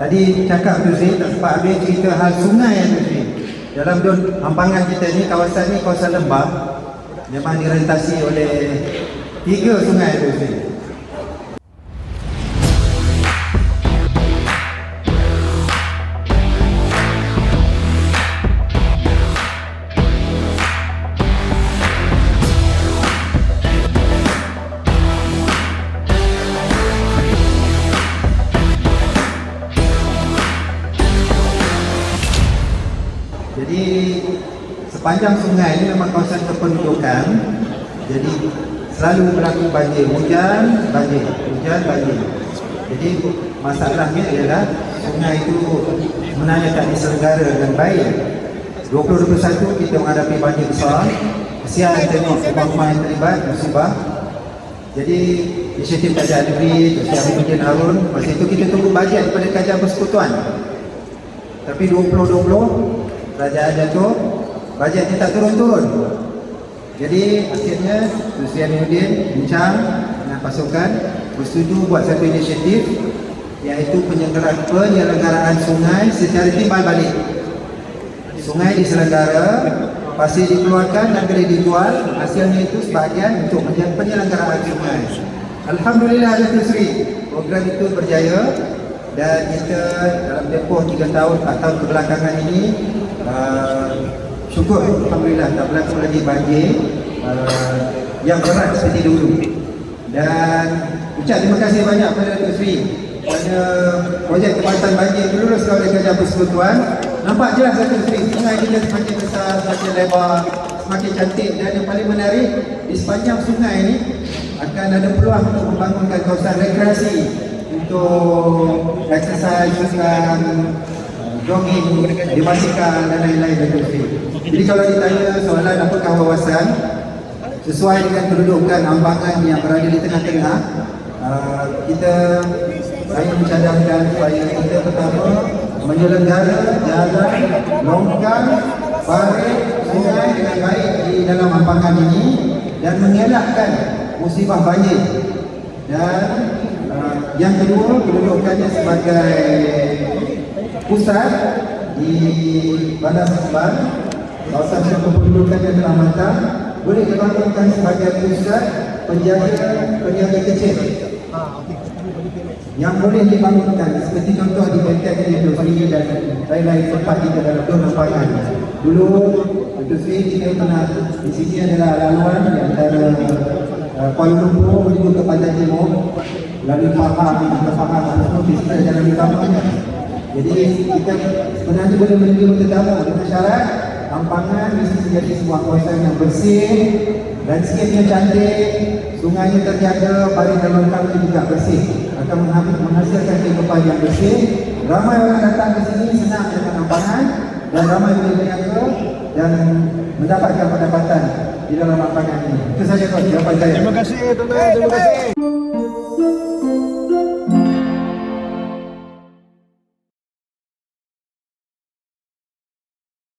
Tadi cakap tu Zee, tak sempat habis cerita hal sungai tu Zee. Dalam hampangan kita ni, kawasan lembah, memang direntasi oleh 3 sungai tu Zee. Jadi sepanjang sungai ini memang kawasan kependudukan. Jadi selalu berlaku banjir, hujan, banjir. Jadi masalahnya ialah sungai itu sebenarnya tak diselenggara dengan baik. 2021 kita menghadapi banjir besar. Kesian tengok rumah-rumah yang terlibat musibah. Jadi inisiatif Kerajaan Negeri, Tuan Sri Hamidudin Harun, masa itu kita tunggu bajet daripada Kerajaan Persekutuan. Tapi 2020 kerajaan jatuh, bajetnya tak turun-turun. Jadi akhirnya Tuan Sri Hamidudin bincang dengan pasukan, bersetuju buat satu inisiatif, iaitu penyelenggaraan sungai secara timbal balik. Sungai diselenggara, pasir dikeluarkan dan boleh dijual, hasilnya itu sebahagian untuk penyelenggaraan sungai. Alhamdulillah Tuan Sri, program itu berjaya dan kita dalam tempoh 3 tahun, 4 tahun kebelakangan ini syukur Alhamdulillah tak berlaku lagi banjir yang berat seperti dulu. Dan ucap terima kasih banyak kepada Datuk Seri kerana projek tempatan banjir diluluskan oleh Kerajaan Persekutuan. Nampak jelas Datuk Seri, sungai kita semakin besar, semakin lebar, semakin cantik, dan yang paling menarik di sepanjang sungai ini akan ada peluang untuk membangunkan kawasan rekreasi untuk exercise, jogging, dibasikal dan lain-lain. Jadi kalau ditanya soalan apakah wawasan sesuai dengan kedudukan hampangan yang berada di tengah-tengah, saya mencadangkan supaya kita pertama menyelenggara jalan longgang barik sungai dengan baik di dalam hampangan ini dan mengelakkan musibah banjir. Dan yang kedua, kedudukannya sebagai pusat di Bandar Sembang, kawasan kependudukan yang telah matang, boleh dibangunkan sebagai pusat penjaga kecil yang boleh dibangunkan, seperti contoh di Benteng Datuk Seri dan lain-lain tempat kita dalam hampangan. Dulu Datuk Seri kita pernah di sini adalah laluan di antara Kuala Lumpur menuju ke Pantai Timur, lalu Pahang, semua di sini jalan utamanya. Jadi kita sebenarnya boleh menerima tetamu dengan syarat hampangan mesti menjadi sebuah kawasan yang bersih, landscape-nya cantik, sungainya terjaga, balik dan longkangnya juga bersih, akan menghasilkan kehidupan yang bersih. Ramai orang datang ke sini senang dengan hampangan dan ramai boleh berniaga dan mendapatkan pendapatan di dalam hampangan ini. Itu saja jawapan saya. Terima kasih tuan-tuan, terima kasih.